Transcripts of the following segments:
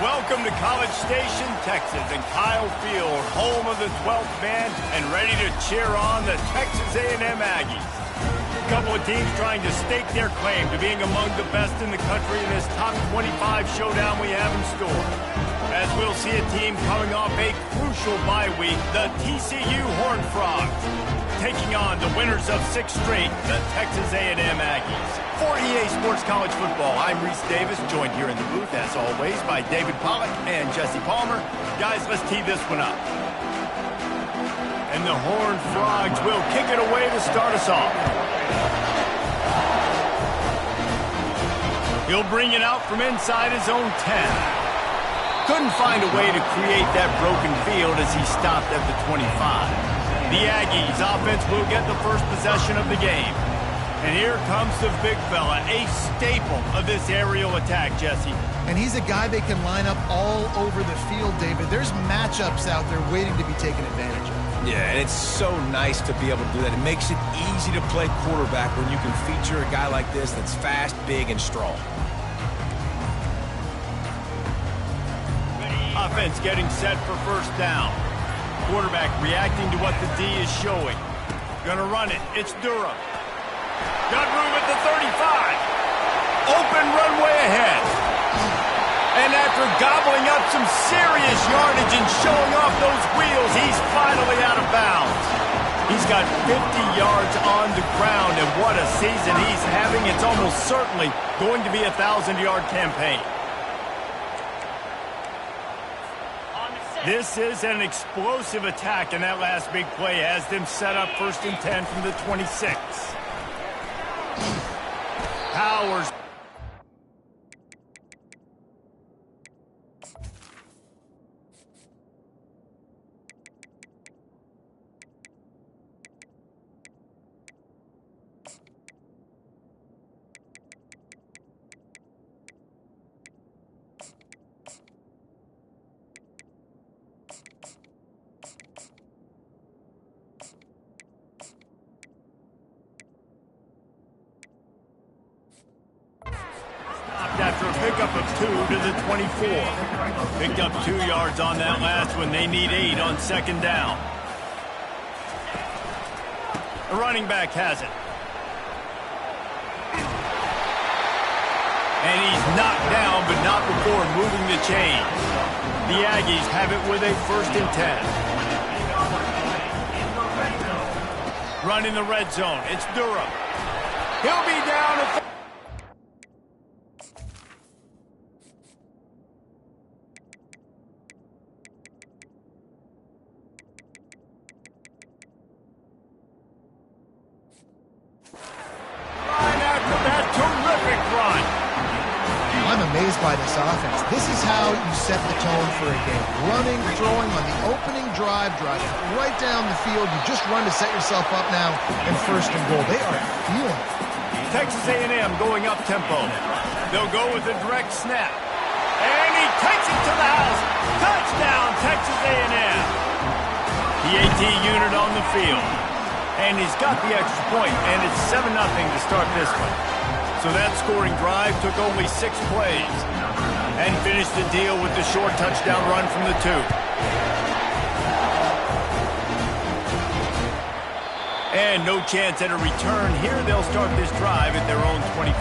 Welcome to College Station, Texas, and Kyle Field, home of the 12th man, and ready to cheer on the Texas A&M Aggies. A couple of teams trying to stake their claim to being among the best in the country in this top 25 showdown we have in store. As we'll see a team coming off a crucial bye week, the TCU Horned Frogs, taking on the winners of 6 straight, the Texas A&M Aggies. For EA Sports College Football, I'm Reese Davis, joined here in the booth, as always, by David Pollack and Jesse Palmer. Guys, let's tee this one up. And the Horned Frogs will kick it away to start us off. He'll bring it out from inside his own 10. Couldn't find a way to create that broken field as he stopped at the 25. The Aggies offense will get the first possession of the game. And here comes the big fella, a staple of this aerial attack, Jesse. And he's a guy they can line up all over the field, David. There's matchups out there waiting to be taken advantage of. Yeah, and it's so nice to be able to do that. It makes it easy to play quarterback when you can feature a guy like this that's fast, big, and strong. Offense getting set for first down. Quarterback reacting to what the D is showing. Gonna run it. It's Durham. Got room at the 35. Open runway ahead. And after gobbling up some serious yardage and showing off those wheels, he's finally out of bounds. He's got 50 yards on the ground, and what a season he's having. It's almost certainly going to be a 1,000-yard campaign. This is an explosive attack, and that last big play has them set up 1st and 10 from the 26. Powers. After a pickup of 2 to the 24. Picked up 2 yards on that last one. They need 8 on 2nd down. The running back has it. And he's knocked down, but not before moving the chains. The Aggies have it with a 1st and 10. Run in the red zone. It's Durham. He'll be down at by this offense. This is how you set the tone for a game. Running, throwing on the opening drive, driving right down the field. You just run to set yourself up now in 1st and goal. They are feeling it. Texas A&M going up tempo. They'll go with a direct snap. And he takes it to the house. Touchdown, Texas A&M. The AT unit on the field. And he's got the extra point, and it's 7-0 to start this one. So that scoring drive took only 6 plays and finished the deal with the short touchdown run from the 2. And no chance at a return. Here they'll start this drive at their own 25.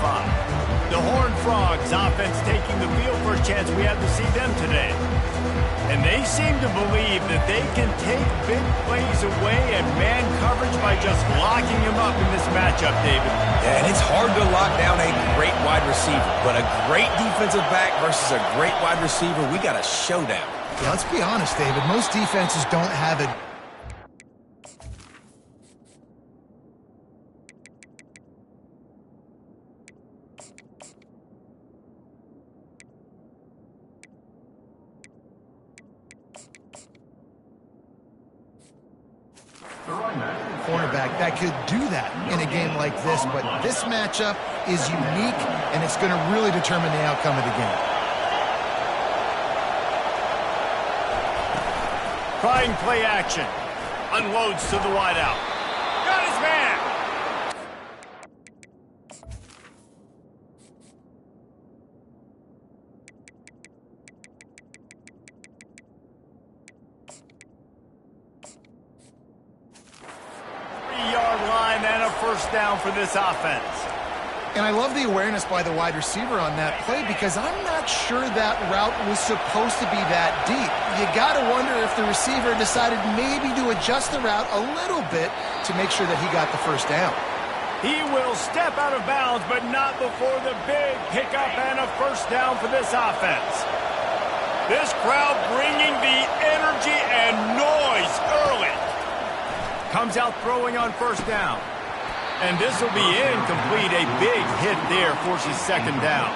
The Horned Frogs offense taking the field. First chance we have to see them today. And they seem to believe that they can take big plays away and man coverage by just locking him up in this matchup, David. Yeah, and it's hard to lock down a great wide receiver, but a great defensive back versus a great wide receiver, we got a showdown. Yeah, let's be honest, David. Most defenses don't have it. Cornerback that could do that in a game like this, but this matchup is unique, and it's going to really determine the outcome of the game. Trying play action. Unloads to the wideout. Got his man. first down for this offense. And I love the awareness by the wide receiver on that play because I'm not sure that route was supposed to be that deep. You got to wonder if the receiver decided maybe to adjust the route a little bit to make sure that he got the first down. He will step out of bounds, but not before the big pickup and a first down for this offense. This crowd bringing the energy and noise early. Comes out throwing on first down. And this will be incomplete. A big hit there forces second down.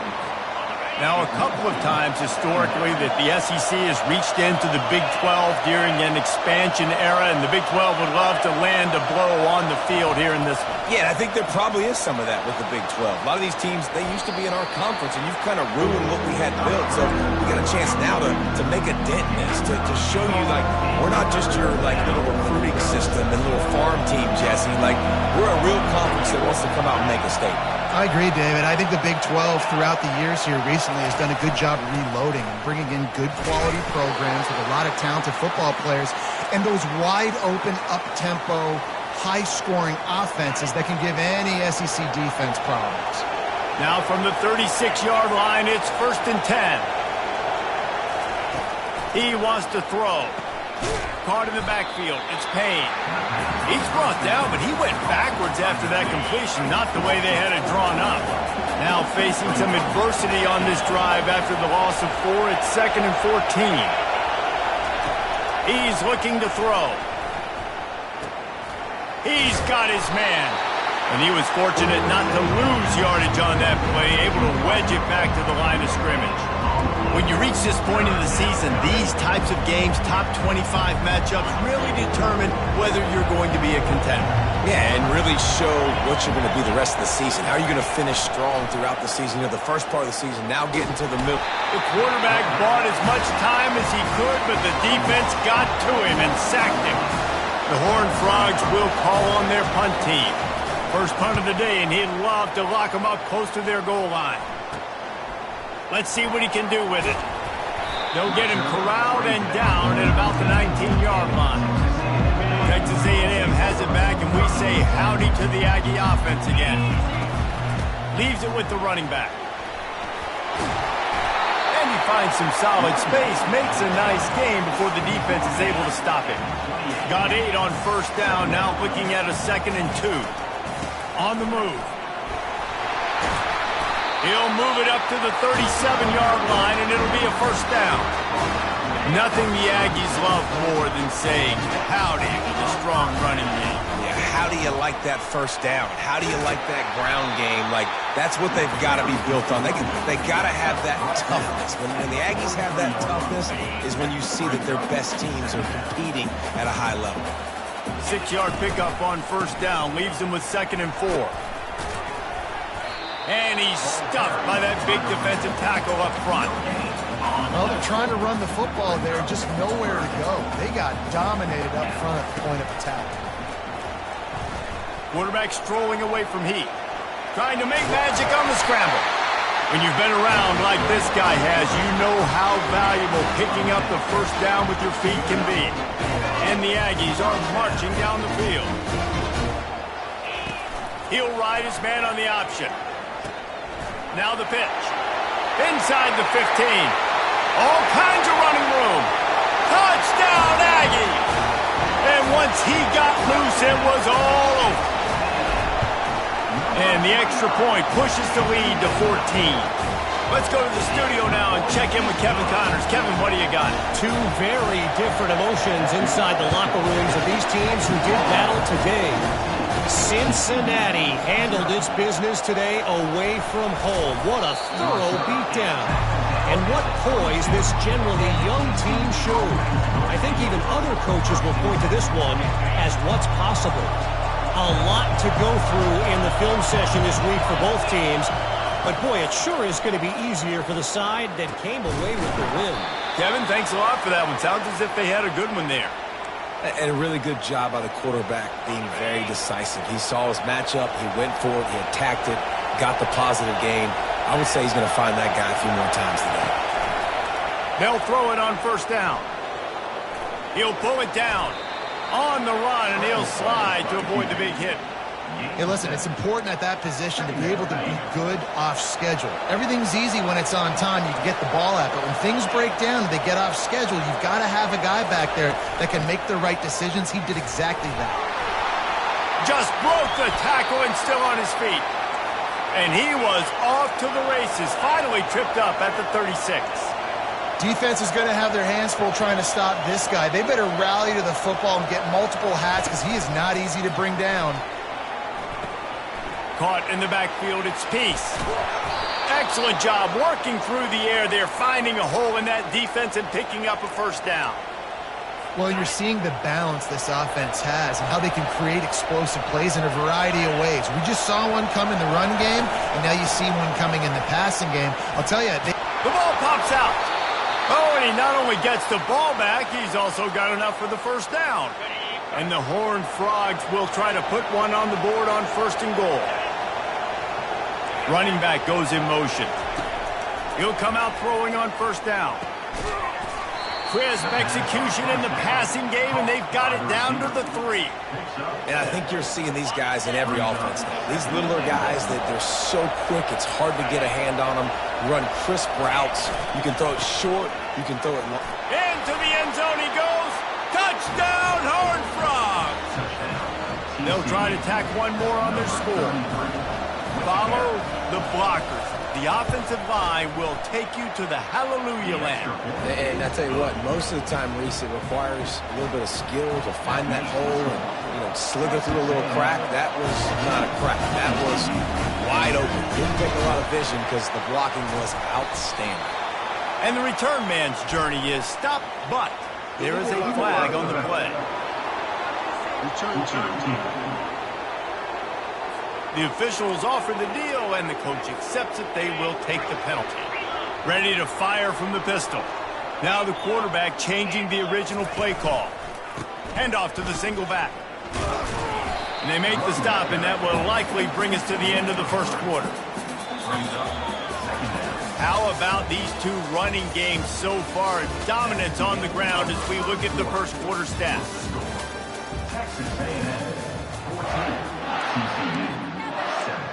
Now, a couple of times historically that the SEC has reached into the Big 12 during an expansion era, and the Big 12 would love to land a blow on the field here in this one. Yeah, I think there probably is some of that with the Big 12. A lot of these teams, they used to be in our conference, and you've kind of ruined what we had built. So we got a chance now to make a dent in this, to show you, like, we're not just your, like, little recruiting system and little farm team, Jesse. Like, we're a real conference that wants to come out and make a statement. I agree, David. I think the Big 12 throughout the years here recently has done a good job reloading and bringing in good quality programs with a lot of talented football players and those wide open, up-tempo, high-scoring offenses that can give any SEC defense problems. Now from the 36-yard line, it's 1st and 10. He wants to throw. Caught in the backfield. It's Payne. He's brought down, but he went backwards after that completion, not the way they had it drawn up. Now facing some adversity on this drive after the loss of 4. It's 2nd and 14. He's looking to throw. He's got his man. And he was fortunate not to lose yardage on that play, able to wedge it back to the line of scrimmage. When you reach this point in the season, these types of games, top 25 matchups, really determine whether you're going to be a contender. Yeah, and really show what you're going to be the rest of the season. How are you going to finish strong throughout the season? You know, the first part of the season, now getting to the middle. The quarterback bought as much time as he could, but the defense got to him and sacked him. The Horned Frogs will call on their punt team. First punt of the day, and he'd love to lock them up close to their goal line. Let's see what he can do with it. They'll get him corralled and down at about the 19-yard line. Texas A&M has it back, and we say howdy to the Aggie offense again. Leaves it with the running back. And he finds some solid space, makes a nice game before the defense is able to stop him. Got 8 on first down, now looking at a 2nd and 2. On the move. He'll move it up to the 37-yard line, and it'll be a first down. Nothing the Aggies love more than saying howdy with a strong running game. Yeah, how do you like that first down? How do you like that ground game? Like, that's what they've got to be built on. They got to have that toughness. When the Aggies have that toughness is when you see that their best teams are competing at a high level. 6-yard pickup on first down leaves him with 2nd and 4. And he's stuffed by that big defensive tackle up front. Well, they're trying to run the football there, just nowhere to go. They got dominated up front at the point of attack. Quarterback strolling away from Heat. Trying to make magic on the scramble. When you've been around like this guy has, you know how valuable picking up the first down with your feet can be. And the Aggies are marching down the field. He'll ride his man on the option. Now the pitch. Inside the 15. All kinds of running room. Touchdown, Aggie! And once he got loose, it was all over. And the extra point pushes the lead to 14. Let's go to the studio now and check in with Kevin Connors. Kevin, what do you got? 2 very different emotions inside the locker rooms of these teams who did battle today. Cincinnati handled its business today away from home. What a thorough beatdown. And what poise this generally young team showed. I think even other coaches will point to this one as what's possible. A lot to go through in the film session this week for both teams. But boy, it sure is going to be easier for the side that came away with the win. Kevin, thanks a lot for that one. Sounds as if they had a good one there. And a really good job by the quarterback being very decisive. He saw his matchup, he went for it, he attacked it, got the positive gain. I would say he's going to find that guy a few more times today. They'll throw it on first down. He'll pull it down on the run, and he'll slide to avoid the big hit. Hey, listen, it's important at that position to be able to be good off schedule. Everything's easy when it's on time. You can get the ball out. But when things break down and they get off schedule, you've got to have a guy back there that can make the right decisions. He did exactly that. Just broke the tackle and still on his feet. And he was off to the races, finally tripped up at the 36. Defense is going to have their hands full trying to stop this guy. They better rally to the football and get multiple hats because he is not easy to bring down. Caught in the backfield, it's Peace. Excellent job working through the air there, finding a hole in that defense and picking up a first down. Well, you're seeing the balance this offense has and how they can create explosive plays in a variety of ways. We just saw one come in the run game, and now you see one coming in the passing game. I'll tell you, the ball pops out. Oh, and he not only gets the ball back, he's also got enough for the first down. And the Horned Frogs will try to put one on the board on 1st and goal. Running back goes in motion. He'll come out throwing on 1st down. Crisp execution in the passing game, and they've got it down to the 3. And I think you're seeing these guys in every offense now. These littler guys, that they're so quick, it's hard to get a hand on them. Run crisp routes. You can throw it short. You can throw it long. Into the end zone he goes. Touchdown, Horned Frogs! They'll try to tack one more on their score. Follow the blockers. The offensive line will take you to the hallelujah land. And I tell you what, most of the time, Reese, it requires a little bit of skill to find that hole and, slither through a little crack. That was not a crack. That was wide open. Didn't take a lot of vision because the blocking was outstanding. And the return man's journey is stopped, but there is a flag on the play. Return team. The officials offer the deal, and the coach accepts it. They will take the penalty. Ready to fire from the pistol. Now the quarterback changing the original play call. Hand off to the single back. And they make the stop, and that will likely bring us to the end of the first quarter. How about these two running games so far? Dominance on the ground as we look at the first quarter stats. Texas A&M 14, TCU 7.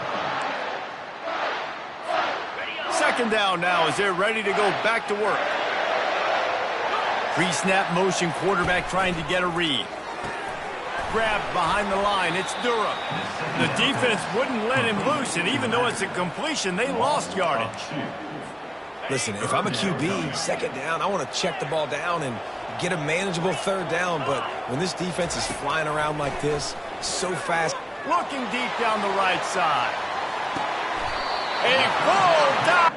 Second down now as they're ready to go back to work. Pre-snap motion, quarterback trying to get a read. Grabbed behind the line, it's Durham. The defense wouldn't let him loose, and even though it's a completion, they lost yardage. Listen, if I'm a QB, second down, I want to check the ball down and get a manageable third down, but when this defense is flying around like this, so fast. Looking deep down the right side. A full down.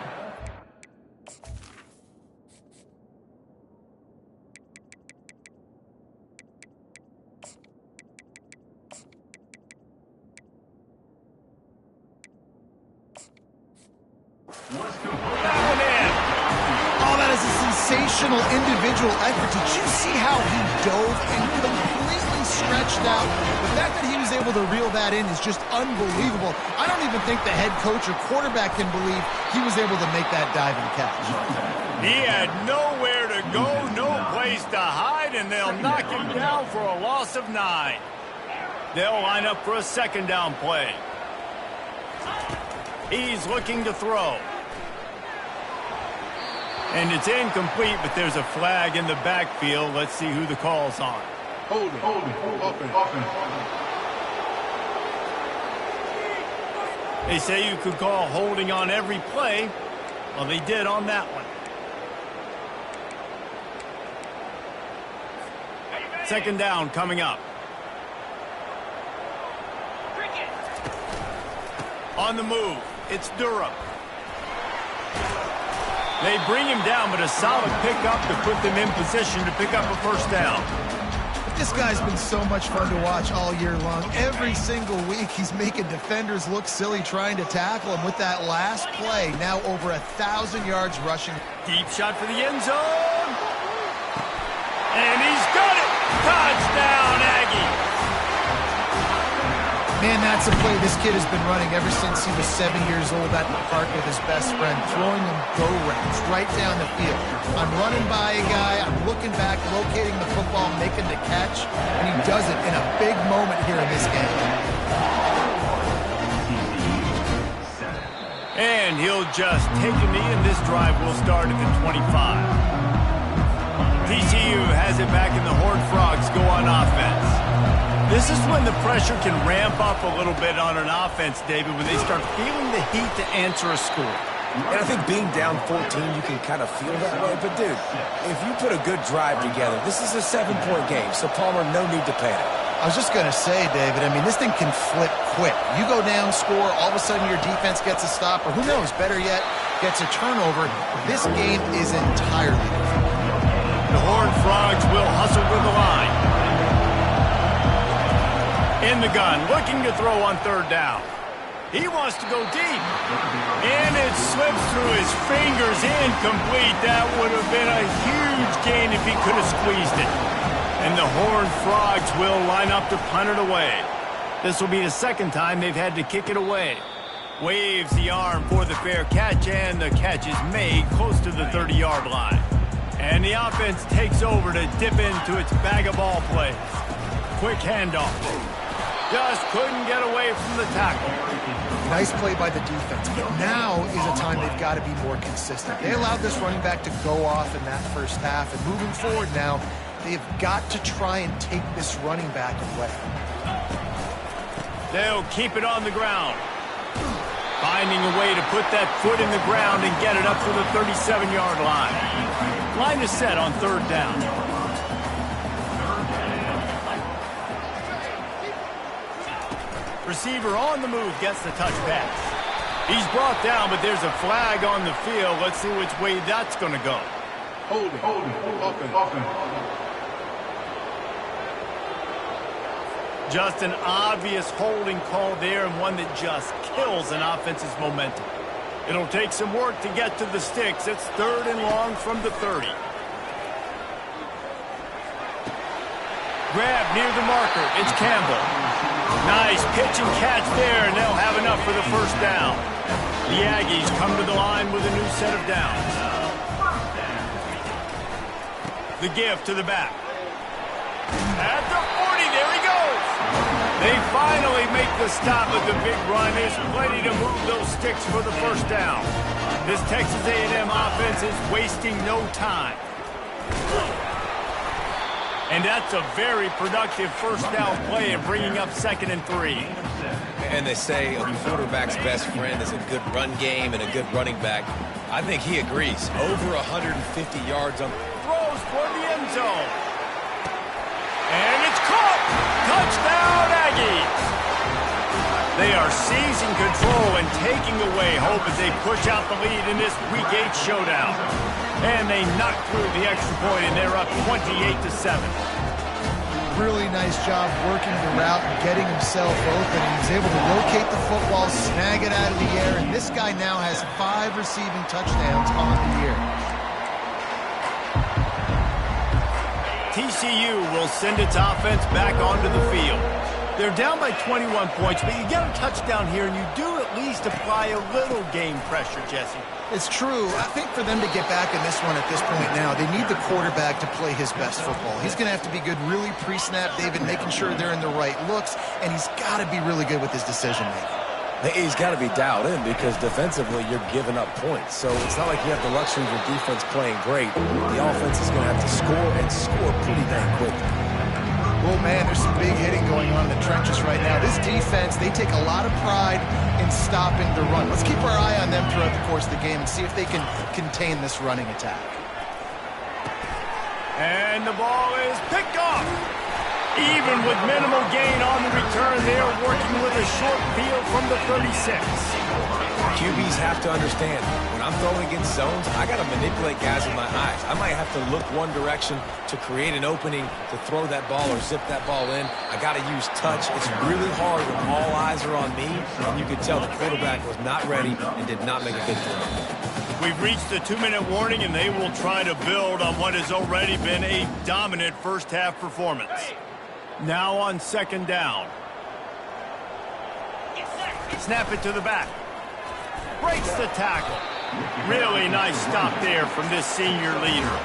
Sensational individual effort. Did you see how he dove and completely stretched out? The fact that he was able to reel that in is just unbelievable. I don't even think the head coach or quarterback can believe he was able to make that dive and catch. He had nowhere to go, no place to hide, and they'll knock him down for a loss of 9. They'll line up for a second down play. He's looking to throw. And it's incomplete, but there's a flag in the backfield. Let's see who the call's on. Holding, offense. They say you could call holding on every play. Well, they did on that one. Second down coming up. On the move, it's Durham. They bring him down, but a solid pickup to put them in position to pick up a first down. This guy's been so much fun to watch all year long. Every single week, he's making defenders look silly trying to tackle him with that last play. Now over 1,000 yards rushing. Deep shot for the end zone. And he's got it. Touchdown, Aggie. Man, that's a play this kid has been running ever since he was 7 years old at the park with his best friend, throwing them go routes right down the field. I'm running by a guy, I'm looking back, locating the football, making the catch, and he does it in a big moment here in this game. And he'll just take a knee, and this drive will start at the 25. TCU has it back, and the Horned Frogs go on offense. This is when the pressure can ramp up a little bit on an offense, David, when they start feeling the heat to answer a score. And I think being down 14, you can kind of feel that way. But, dude, if you put a good drive together, this is a 7-point game, so Palmer, no need to panic. I was just going to say, David, I mean, this thing can flip quick. You go down, score, all of a sudden your defense gets a stop, or who knows, better yet, gets a turnover. This game is entirely different. The Horned Frogs will hustle to the line. In the gun, looking to throw on third down. He wants to go deep. And it slips through his fingers, incomplete. That would have been a huge gain if he could have squeezed it. And the Horned Frogs will line up to punt it away. This will be the second time they've had to kick it away. Waves the arm for the fair catch, and the catch is made close to the 30-yard line. And the offense takes over to dip into its bag of ball plays. Quick handoff. Just couldn't get away from the tackle. Nice play by the defense, but now is a time they've got to be more consistent. They allowed this running back to go off in that first half, and moving forward now, they've got to try and take this running back away. They'll keep it on the ground. Finding a way to put that foot in the ground and get it up to the 37-yard line. Line is set on third down. Receiver on the move gets the touch pass. He's brought down, but there's a flag on the field. Let's see which way that's going to go. Holding, offense. Just an obvious holding call there, and one that just kills an offense's momentum. It'll take some work to get to the sticks. It's third and long from the 30. Grab near the marker. It's Campbell. Nice pitch and catch there, and they'll have enough for the first down. The Aggies come to the line with a new set of downs. The give to the back. At the 40, there he goes. They finally make the stop, but the big run is plenty to move those sticks for the first down. This Texas A&M offense is wasting no time. And that's a very productive first down play and bringing up 2nd and 3. And they say a quarterback's best friend is a good run game and a good running back. I think he agrees. Over 150 yards on throws toward the end zone. And it's caught. Touchdown, Aggies. They are seizing control and taking away hope as they push out the lead in this Week 8 showdown. And they knock through the extra point, and they're up 28-7. Really nice job working the route and getting himself open. He was able to locate the football, snag it out of the air, and this guy now has 5 receiving touchdowns on the year. TCU will send its offense back onto the field. They're down by 21 points, but you get a touchdown here, and you do at least apply a little game pressure, Jesse. It's true. I think for them to get back in this one at this point now, they need the quarterback to play his best football. He's going to have to be good really pre-snap, David, making sure they're in the right looks, and he's got to be really good with his decision-making. He's got to be dialed in because defensively you're giving up points. So it's not like you have the luxury of your defense playing great. The offense is going to have to score and score pretty dang quickly. Well, man, there's some big hitting going on in the trenches right now. This defense, they take a lot of pride in stopping the run. Let's keep our eye on them throughout the course of the game and see if they can contain this running attack. And the ball is picked off. Even with minimal gain on the return, they are working with a short field from the 36. QBs have to understand, when I'm throwing against zones, I got to manipulate guys with my eyes. I might have to look one direction to create an opening to throw that ball or zip that ball in. I got to use touch. It's really hard when all eyes are on me, and you could tell the quarterback was not ready and did not make a good throw. We've reached the 2-minute warning, and they will try to build on what has already been a dominant first-half performance. Now on 2nd down. Snap it to the back. Breaks the tackle. Really nice stop there from this senior leader.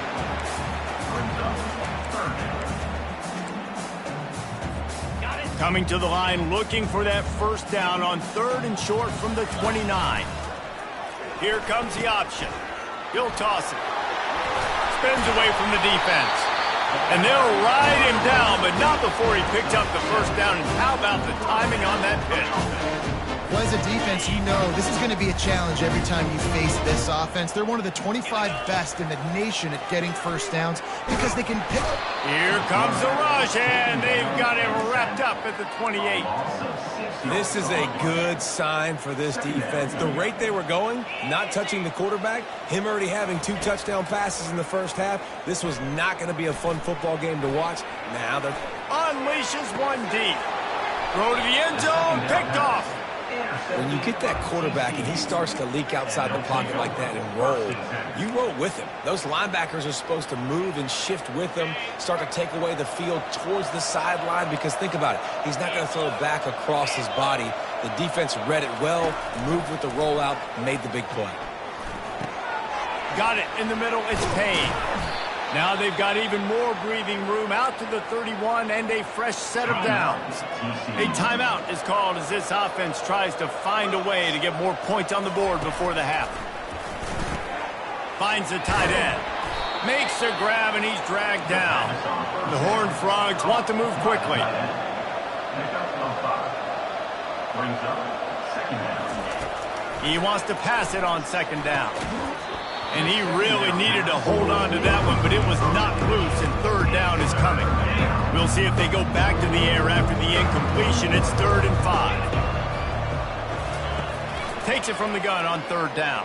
Coming to the line, looking for that first down on 3rd and short from the 29. Here comes the option. He'll toss it. Spins away from the defense. And they'll ride him down, but not before he picked up the first down. And how about the timing on that pitch? Well, as a defense, you know this is going to be a challenge every time you face this offense. They're one of the 25 best in the nation at getting first downs because they can pick. Here comes the rush, and they've got him wrapped up at the 28. This is a good sign for this defense. The rate they were going, not touching the quarterback, him already having 2 touchdown passes in the first half, this was not going to be a fun football game to watch. Now they're... Unleashes one deep. Throw to the end zone, picked off. When you get that quarterback and he starts to leak outside the pocket like that and roll, you roll with him. Those linebackers are supposed to move and shift with him, start to take away the field towards the sideline, because think about it, he's not going to throw it back across his body. The defense read it well, moved with the rollout, made the big play. Got it in the middle, it's Payne. Now they've got even more breathing room out to the 31 and a fresh set of downs. A timeout is called as this offense tries to find a way to get more points on the board before the half. Finds the tight end. Makes the grab and he's dragged down. The Horned Frogs want to move quickly. He wants to pass it on second down. And he really needed to hold on to that one, but it was not loose, and third down is coming. We'll see if they go back to the air after the incompletion. It's 3rd and 5. Takes it from the gun on 3rd down.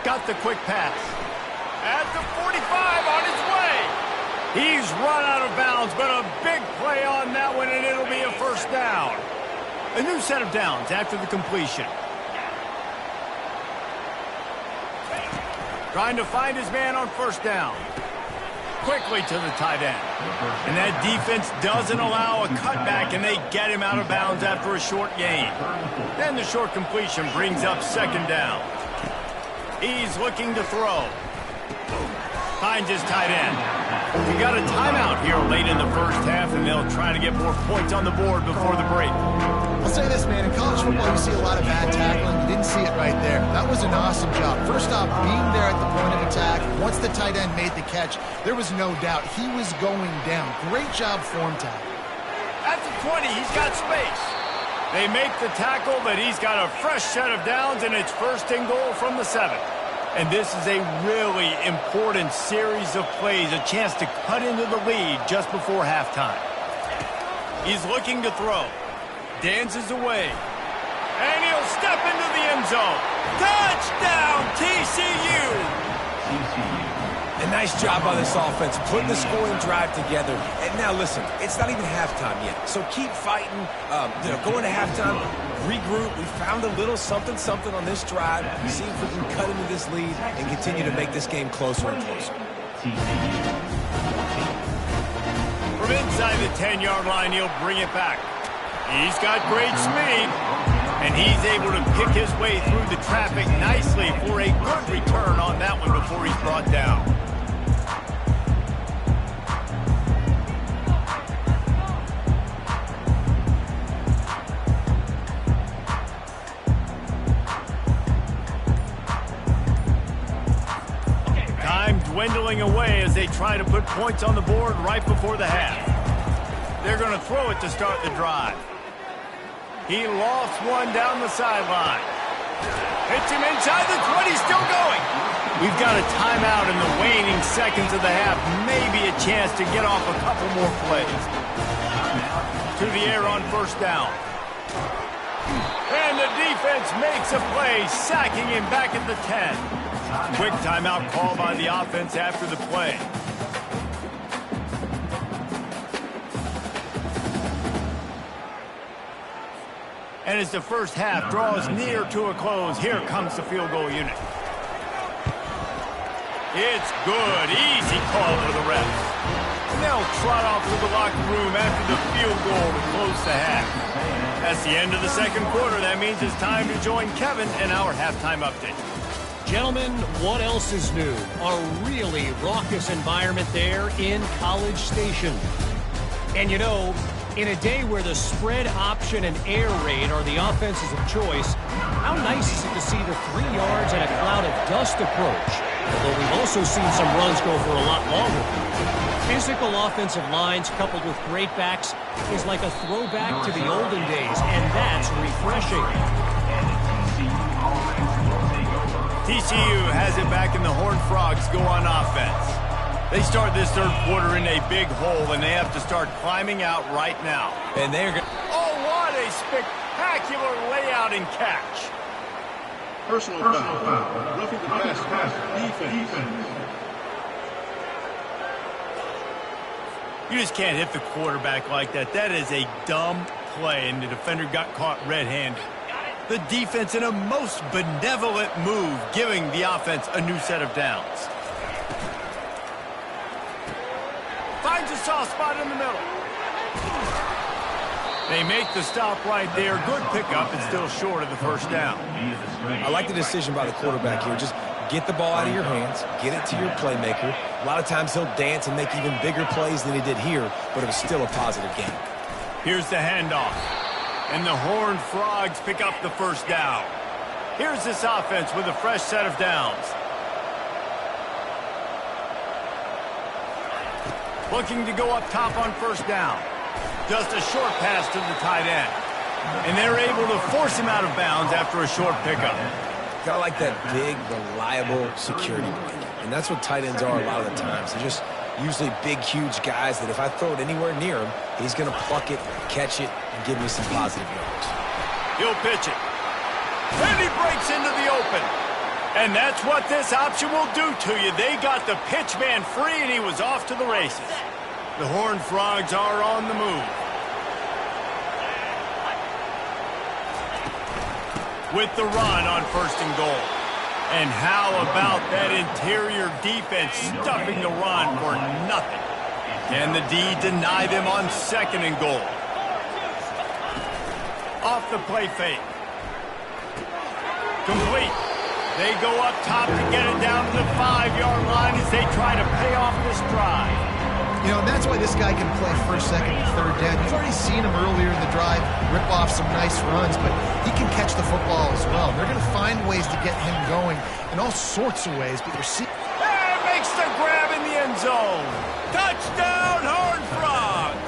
Got the quick pass. At the 45 on his way. He's run out of bounds, but a big play on that one, and it'll be a first down. A new set of downs after the completion. Trying to find his man on first down. Quickly to the tight end. And that defense doesn't allow a cutback, and they get him out of bounds after a short gain. Then the short completion brings up 2nd down. He's looking to throw. Finds his tight end. We got a timeout here late in the first half, and they'll try to get more points on the board before the break. I'll say this, man. In college football, you see a lot of bad tackling. You didn't see it right there. That was an awesome job. First off, being there at the point of attack. Once the tight end made the catch, there was no doubt he was going down. Great job form tackle. At the 20, he's got space. They make the tackle, but he's got a fresh set of downs, and it's 1st and goal from the 7. And this is a really important series of plays, a chance to cut into the lead just before halftime. He's looking to throw. Dances away. And he'll step into the end zone. Touchdown, TCU! A nice job by this offense, putting the scoring drive together. And now listen, it's not even halftime yet. So keep fighting, going to halftime, regroup. We found a little something on this drive. See if we can cut into this lead and continue to make this game closer and closer. From inside the 10-yard line, he'll bring it back. He's got great speed, and he's able to pick his way through the traffic nicely for a good return on that one before he's brought down. Time dwindling away as they try to put points on the board right before the half. They're going to throw it to start the drive. He lofts one down the sideline. Hits him inside the 20, still going. We've got a timeout in the waning seconds of the half. Maybe a chance to get off a couple more plays. To the air on 1st down. And the defense makes a play, sacking him back at the 10. Quick timeout call by the offense after the play. And as the first half draws near to a close, here comes the field goal unit. It's good. Easy call for the refs. And they'll trot off to the locker room after the field goal to close the half. That's the end of the 2nd quarter. That means it's time to join Kevin in our halftime update. Gentlemen, what else is new? A really raucous environment there in College Station. And you know, In a day where the spread option and air raid are the offenses of choice, how nice is it to see the 3 yards and a cloud of dust approach? Although we've also seen some runs go for a lot longer. Physical offensive lines coupled with great backs is like a throwback to the olden days, and that's refreshing. TCU has it back, and the Horned Frogs go on offense. They start this third quarter in a big hole, and they have to start climbing out right now. And they're going. Oh, what a spectacular layout and catch. Personal foul. Roughing the pass. Defense. You just can't hit the quarterback like that. That is a dumb play, and the defender got caught red-handed. The defense in a most benevolent move, giving the offense a new set of downs. Finds a soft spot in the middle. They make the stop right there. Good pickup, and still short of the first down. I like the decision by the quarterback here. Just get the ball out of your hands, get it to your playmaker. A lot of times he'll dance and make even bigger plays than he did here, but it was still a positive game. Here's the handoff. And the Horned Frogs pick up the first down. Here's this offense with a fresh set of downs. Looking to go up top on first down. Just a short pass to the tight end. And they're able to force him out of bounds after a short pickup. Kind of like that big, reliable security blanket. And that's what tight ends are a lot of the times. They're just usually big, huge guys that if I throw it anywhere near him, he's going to pluck it, catch it, and give me some positive yards. He'll pitch it. And he breaks into the open. And that's what this option will do to you. They got the pitch man free, and he was off to the races. The Horned Frogs are on the move. With the run on first and goal. And how about that interior defense stuffing the run for nothing? Can the D deny them on second and goal? Off the play fake. Complete. They go up top to get it down to the 5-yard line as they try to pay off this drive. You know, and that's why this guy can play first, second, and third down. You've already seen him earlier in the drive rip off some nice runs, but he can catch the football as well. They're going to find ways to get him going in all sorts of ways, but you're seeing... And makes the grab in the end zone. Touchdown, Horned Frogs!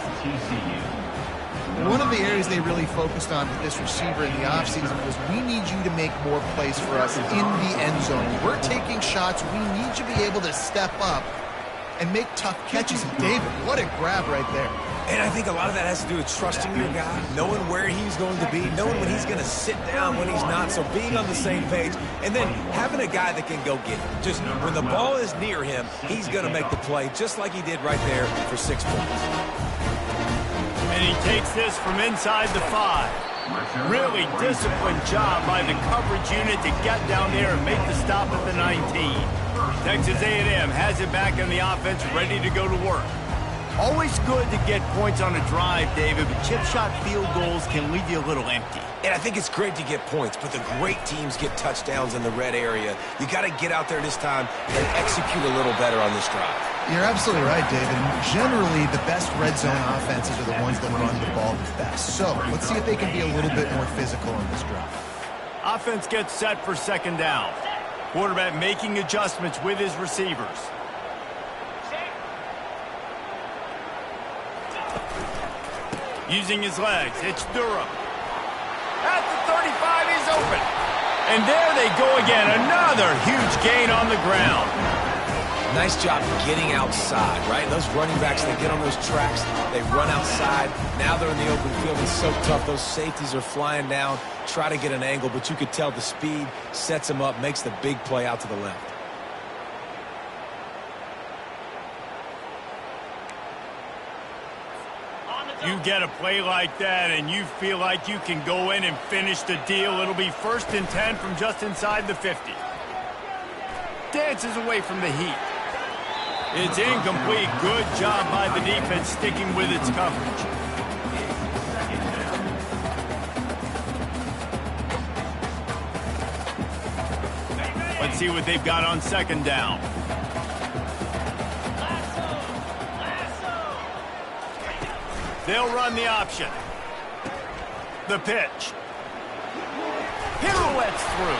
One of the areas they really focused on with this receiver in the offseason was we need you to make more plays for us in the end zone. We're taking shots. We need you to be able to step up and make tough catches. And David, what a grab right there. And I think a lot of that has to do with trusting your guy, knowing where he's going to be, knowing when he's going to sit down, when he's not, so being on the same page, and then having a guy that can go get it. Just when the ball is near him, he's going to make the play, just like he did right there for 6 points. And he takes this from inside the 5. Really disciplined job by the coverage unit to get down there and make the stop at the 19. Texas A&M has it back in the offense, ready to go to work. Always good to get points on a drive, David, but chip shot field goals can leave you a little empty. And I think it's great to get points, but the great teams get touchdowns in the red area. You got to get out there this time and execute a little better on this drive. You're absolutely right, David. Generally, the best red zone offenses are the ones that run the ball the best. So let's see if they can be a little bit more physical on this drive. Offense gets set for second down. Quarterback making adjustments with his receivers. Using his legs, it's Durham. At the 35, he's open. And there they go again. Another huge gain on the ground. Nice job getting outside, right? Those running backs, they get on those tracks, they run outside. Now they're in the open field. It's so tough. Those safeties are flying down, try to get an angle, but you could tell the speed sets them up, makes the big play out to the left. You get a play like that and you feel like you can go in and finish the deal. It'll be 1st and 10 from just inside the 50. Dances away from the heat. It's incomplete. Good job by the defense sticking with its coverage. Let's see what they've got on second down. They'll run the option. The pitch. Pirouettes through.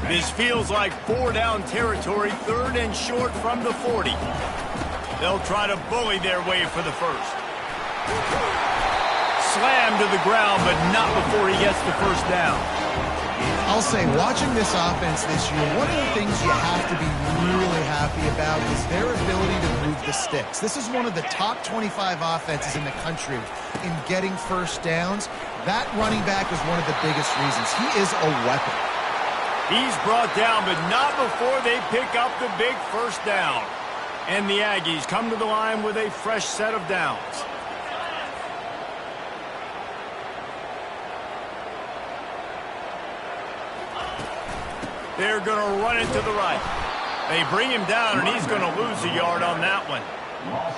This feels like 4-down territory, 3rd and short from the 40. They'll try to bully their way for the first. Slammed to the ground, but not before he gets the first down. I'll say, watching this offense this year, one of the things you have to be really happy about is their ability to move the sticks. This is one of the top 25 offenses in the country in getting first downs. That running back is one of the biggest reasons. He is a weapon. He's brought down, but not before they pick up the big first down. And the Aggies come to the line with a fresh set of downs. They're going to run it to the right. They bring him down, and he's going to lose a yard on that one.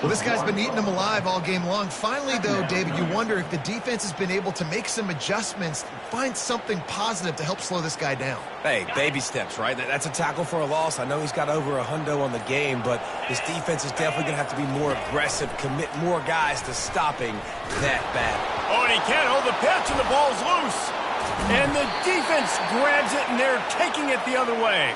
Well, this guy's been eating them alive all game long. Finally, though, David, you wonder if the defense has been able to make some adjustments, find something positive to help slow this guy down. Hey, baby steps, right? That's a tackle for a loss. I know he's got over a hundo on the game, but this defense is definitely going to have to be more aggressive, commit more guys to stopping that battle. Oh, and he can't hold the pitch, and the ball's loose. And the defense grabs it, and they're taking it the other way.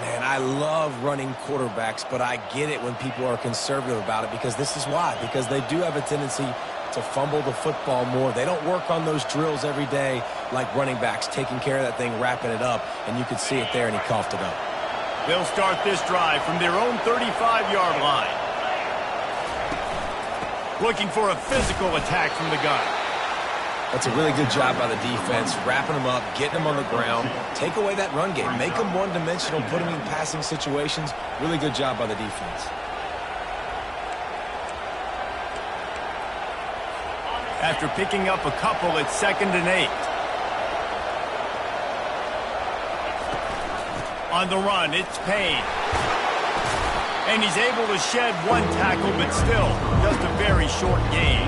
Man, I love running quarterbacks, but I get it when people are conservative about it because this is why. Because they do have a tendency to fumble the football more. They don't work on those drills every day like running backs, taking care of that thing, wrapping it up, and you could see it there, and he coughed it up. They'll start this drive from their own 35-yard line. Looking for a physical attack from the gun. That's a really good job by the defense, wrapping them up, getting them on the ground. Take away that run game. Make them one-dimensional, put them in passing situations. Really good job by the defense. After picking up a couple, it's 2nd and 8. On the run, it's Payne. And he's able to shed one tackle, but still just a very short gain.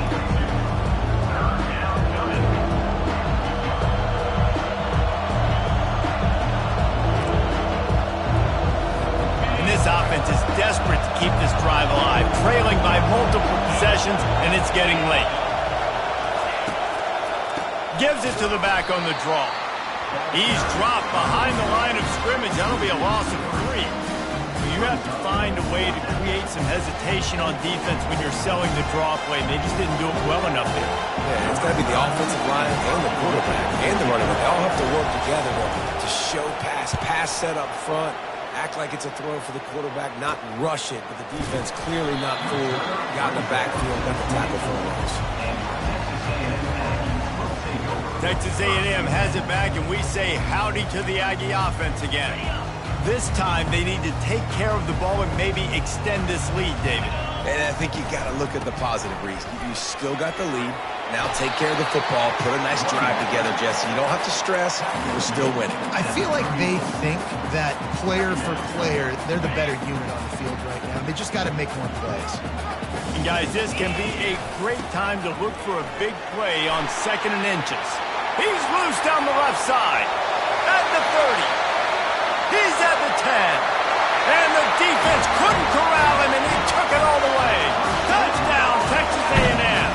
This offense is desperate to keep this drive alive, trailing by multiple possessions, and it's getting late. Gives it to the back on the draw. He's dropped behind the line of scrimmage. That'll be a loss of 3. You have to find a way to create some hesitation on defense when you're selling the draw play. They just didn't do it well enough there. Yeah, it's got to be the offensive line and the quarterback and the running back. They all have to work together to show pass set up front. Act like it's a throw for the quarterback, not rush it, but the defense clearly not fooled. Got in the backfield, got the tackle for a loss. Texas A&M has it back, and we say howdy to the Aggie offense again. This time, they need to take care of the ball and maybe extend this lead, David. And I think you got to look at the positive reason. You still got the lead. Now take care of the football. Put a nice drive together, Jesse. You don't have to stress. We're still winning. I feel like they think that player for player, they're the better unit on the field right now. They just got to make more plays. And guys, this can be a great time to look for a big play on 2nd and inches. He's loose down the left side. At the 30. He's at the 10. And the defense couldn't corral him, and he took it all the way. Touchdown, Texas A&M.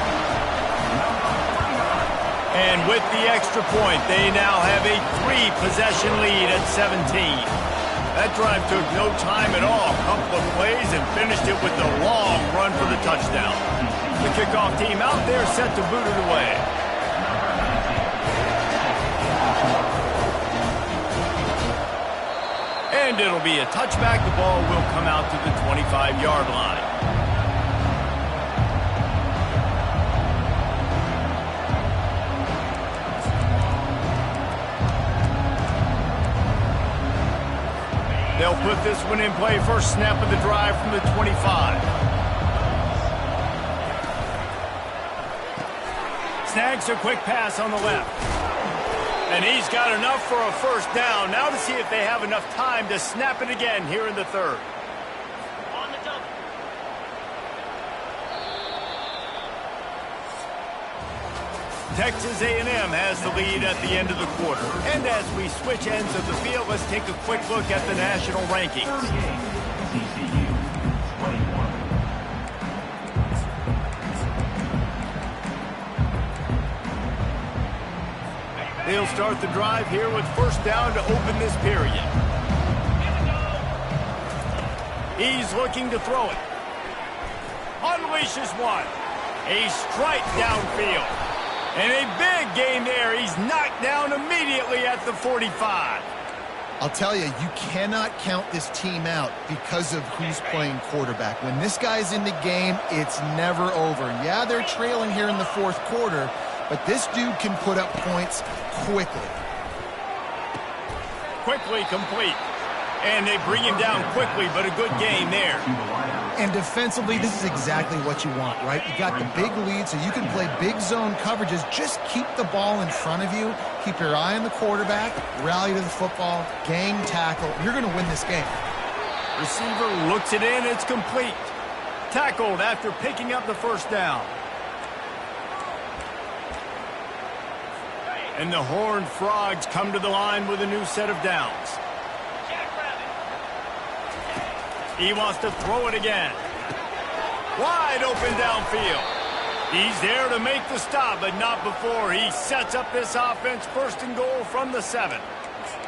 And with the extra point, they now have a 3-possession lead at 17. That drive took no time at all. A couple of plays and finished it with a long run for the touchdown. The kickoff team out there set to boot it away. And it'll be a touchback. The ball will come out to the 25-yard line. They'll put this one in play. First snap of the drive from the 25. Snags a quick pass on the left. And he's got enough for a first down. Now to see if they have enough time to snap it again here in the 3rd. On the double. Texas A&M has the lead at the end of the quarter. And as we switch ends of the field, let's take a quick look at the national rankings. They'll start the drive here with first down to open this period. He's looking to throw it. Unleashes one. A strike downfield. And a big gain there. He's knocked down immediately at the 45. I'll tell you, you cannot count this team out because of who's playing quarterback. When this guy's in the game, it's never over. Yeah, they're trailing here in the fourth quarter, but this dude can put up points quickly. Quickly complete. And they bring him down quickly, but a good gain there. And defensively, this is exactly what you want, right? You got the big lead, so you can play big zone coverages. Just keep the ball in front of you. Keep your eye on the quarterback. Rally to the football. Gang tackle. You're going to win this game. Receiver looks it in. It's complete. Tackled after picking up the first down. And the Horned Frogs come to the line with a new set of downs. He wants to throw it again. Wide open downfield. He's there to make the stop, but not before he sets up this offense first and goal from the 7.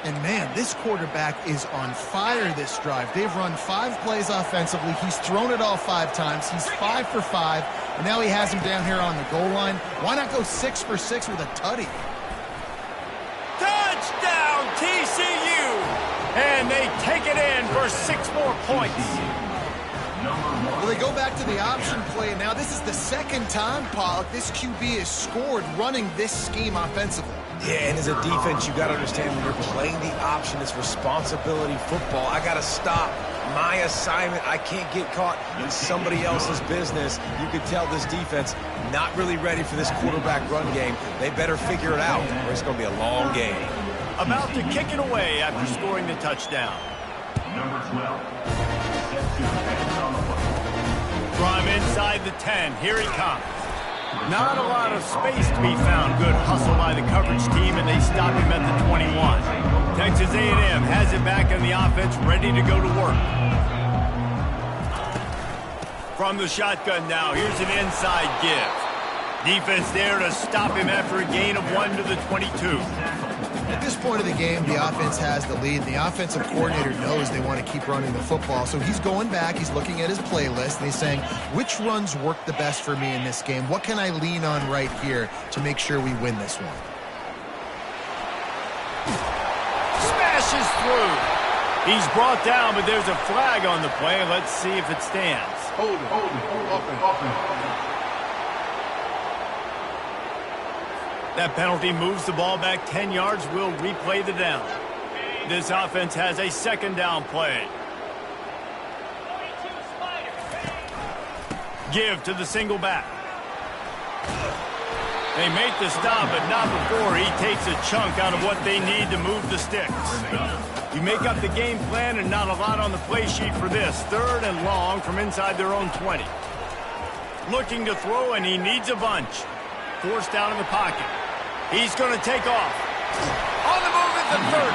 And, man, this quarterback is on fire this drive. They've run 5 plays offensively. He's thrown it all 5 times. He's 5 for 5, and now he has him down here on the goal line. Why not go 6 for 6 with a tutty? Touchdown, TCU! And they take it in for 6 more points. Well, they go back to the option play. Now, this is the second time, Pollock, this QB has scored running this scheme offensively. Yeah, and as a defense, you got to understand when you're playing the option, it's responsibility football. I got to stop my assignment. I can't get caught in somebody else's business. You could tell this defense not really ready for this quarterback run game. They better figure it out, or it's going to be a long game. About to kick it away after scoring the touchdown. Number 12. From inside the 10, here he comes. Not a lot of space to be found. Good hustle by the coverage team, and they stop him at the 21. Texas A&M has it back on the offense, ready to go to work. From the shotgun now, here's an inside give. Defense there to stop him after a gain of 1 to the 22. At this point of the game, the offense has the lead. The offensive coordinator knows they want to keep running the football. So he's going back, he's looking at his playlist, and he's saying, which runs work the best for me in this game? What can I lean on right here to make sure we win this one? Smashes through. He's brought down, but there's a flag on the play. Let's see if it stands. Hold it. Offense. That penalty moves the ball back 10 yards. We'll replay the down. This offense has a second down play. Give to the single back. They make the stop, but not before he takes a chunk out of what they need to move the sticks. You make up the game plan and not a lot on the play sheet for this. 3rd and long from inside their own 20. Looking to throw, and he needs a bunch. Forced down in the pocket. He's going to take off. On the move at the 30.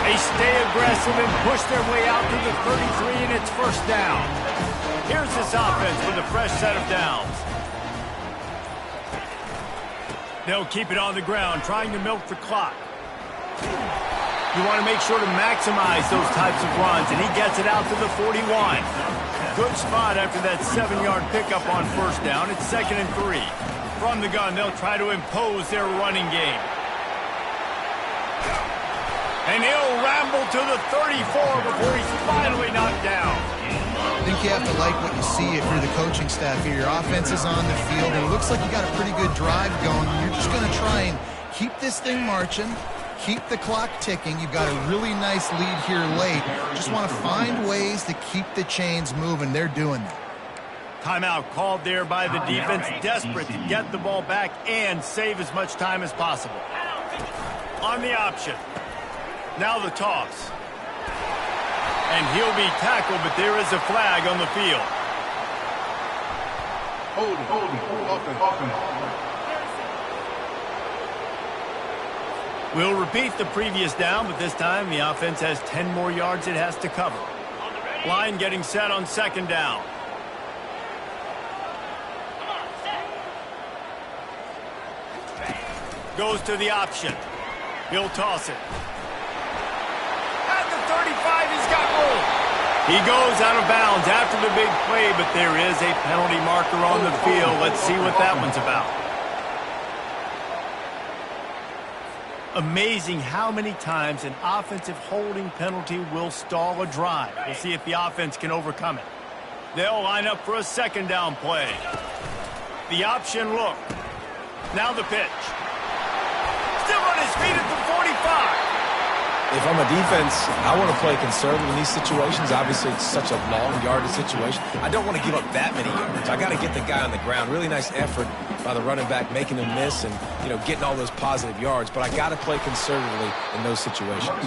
They stay aggressive and push their way out to the 33, and it's first down. Here's this offense with a fresh set of downs. They'll keep it on the ground, trying to milk the clock. You want to make sure to maximize those types of runs, and he gets it out to the 41. Good spot after that 7-yard pickup on first down. It's 2nd and 3. From the gun, they'll try to impose their running game. And he'll ramble to the 34 before he's finally knocked down. I think you have to like what you see if you're the coaching staff here. Your offense is on the field, and it looks like you got a pretty good drive going. You're just going to try and keep this thing marching, keep the clock ticking. You've got a really nice lead here late. Just want to find ways to keep the chains moving. They're doing that. Timeout called there by the defense, desperate to get the ball back and save as much time as possible. On the option. Now the toss. And he'll be tackled, but there is a flag on the field. Hold it. Offense. We'll repeat the previous down, but this time the offense has 10 more yards it has to cover. Line getting set on second down. Goes to the option. He'll toss it. At the 35, he's got room. He goes out of bounds after the big play, but there is a penalty marker on the field. Let's see what that one's about. Amazing how many times an offensive holding penalty will stall a drive. We'll see if the offense can overcome it. They'll line up for a second down play. The option look. Now the pitch. Still on his feet at the 45. If I'm a defense, I want to play conservative in these situations. Obviously, it's such a long yardage situation. I don't want to give up that many yards. I got to get the guy on the ground. Really nice effort by the running back, making him miss and, getting all those positive yards. But I got to play conservatively in those situations.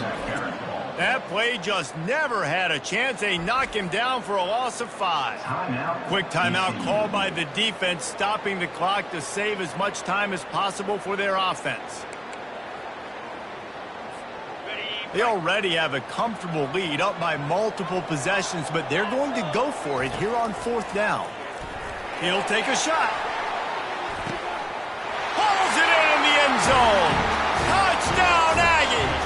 That play just never had a chance. They knock him down for a loss of 5. Quick timeout called by the defense, stopping the clock to save as much time as possible for their offense. They already have a comfortable lead, up by multiple possessions, but they're going to go for it here on fourth down. He'll take a shot. Pulls it in the end zone. Touchdown, Aggies!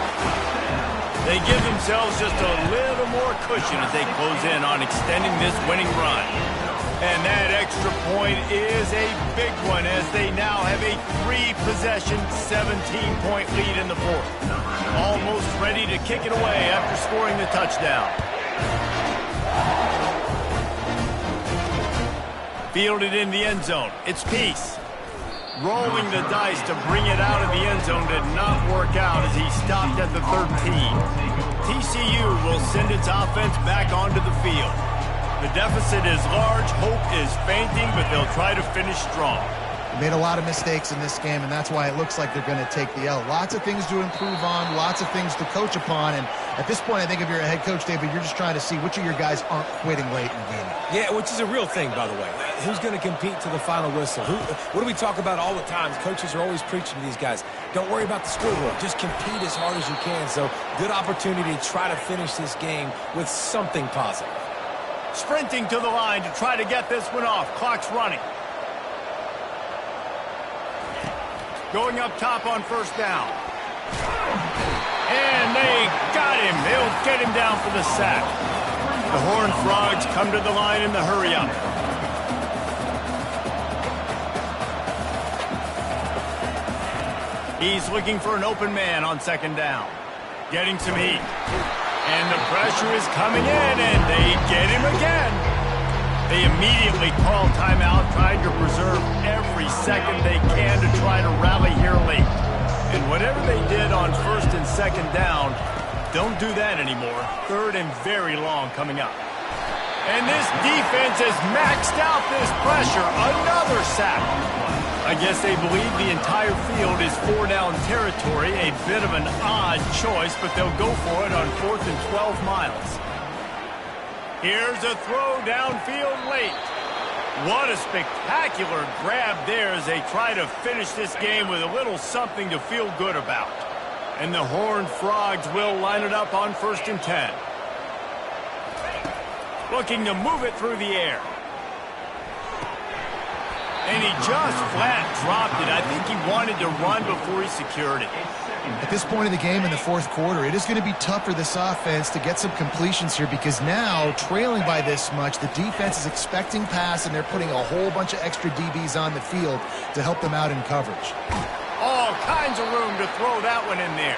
They give themselves just a little more cushion as they close in on extending this winning run. And that extra point is a big one as they now have a 3-possession, 17-point lead in the fourth. Almost ready to kick it away after scoring the touchdown. Fielded in the end zone. It's Peace. Rolling the dice to bring it out of the end zone did not work out as he stopped at the 13. TCU will send its offense back onto the field. The deficit is large, hope is fainting, but they'll try to finish strong. They made a lot of mistakes in this game, and that's why it looks like they're going to take the L. Lots of things to improve on, lots of things to coach upon, and at this point, I think if you're a head coach, David, you're just trying to see which of your guys aren't quitting late in the game. Yeah, which is a real thing, by the way. Who's going to compete to the final whistle? What do we talk about all the time? Coaches are always preaching to these guys. Don't worry about the scoreboard. Just compete as hard as you can. So, good opportunity to try to finish this game with something positive. Sprinting to the line to try to get this one off. Clock's running. Going up top on first down. And they got him. They'll get him down for the sack. The Horned Frogs come to the line in the hurry-up. He's looking for an open man on second down. Getting some heat. And the pressure is coming in, and they get him again. They immediately call timeout, trying to preserve every second they can to try to rally here late. And whatever they did on first and second down, don't do that anymore. Third and very long coming up. And this defense has maxed out this pressure. Another sack. I guess they believe the entire field is 4-down territory. A bit of an odd choice, but they'll go for it on 4th and 12 miles. Here's a throw downfield late. What a spectacular grab there as they try to finish this game with a little something to feel good about. And the Horned Frogs will line it up on 1st and 10. Looking to move it through the air. And he just flat dropped it. I think he wanted to run before he secured it. At this point in the game in the fourth quarter, it is going to be tough for this offense to get some completions here because now, trailing by this much, the defense is expecting pass and they're putting a whole bunch of extra DBs on the field to help them out in coverage. All kinds of room to throw that one in there.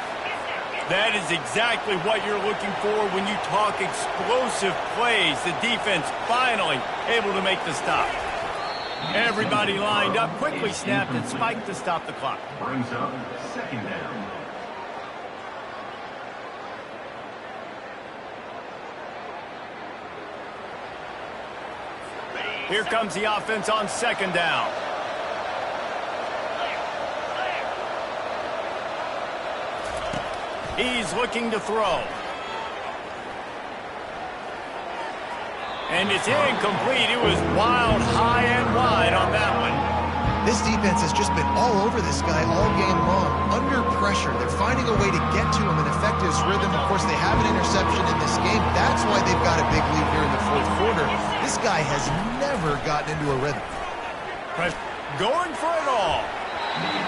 That is exactly what you're looking for when you talk explosive plays. The defense finally able to make the stop. Everybody lined up, quickly snapped and spiked to stop the clock. Brings up second down. Here comes the offense on second down. He's looking to throw. And it's incomplete. It was wild, high and wide on that one. This defense has just been all over this guy all game long, under pressure. They're finding a way to get to him and affect his rhythm. Of course, they have an interception in this game. That's why they've got a big lead here in the fourth quarter. This guy has never gotten into a rhythm. Going for it all.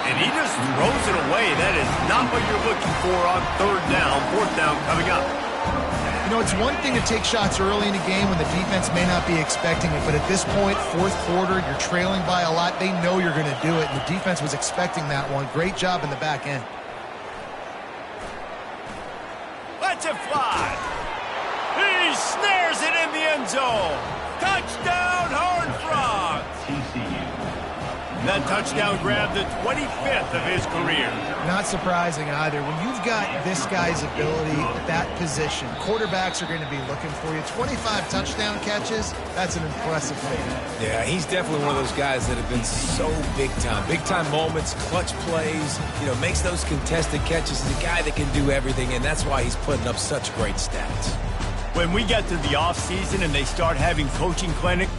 And he just throws it away. That is not what you're looking for on third down. Fourth down coming up. You know, it's one thing to take shots early in a game when the defense may not be expecting it, but at this point, fourth quarter, you're trailing by a lot. They know you're going to do it, and the defense was expecting that one. Great job in the back end. Let's it fly. He snares it in the end zone. Touchdown, Horned Frogs. That touchdown grabbed the 25th of his career. Not surprising either. When you've got this guy's ability at that position, quarterbacks are going to be looking for you. 25 touchdown catches, that's an impressive thing. Yeah, he's definitely one of those guys that have been so big time. Big time moments, clutch plays, makes those contested catches. He's a guy that can do everything, and that's why he's putting up such great stats. When we get to the offseason and they start having coaching clinic,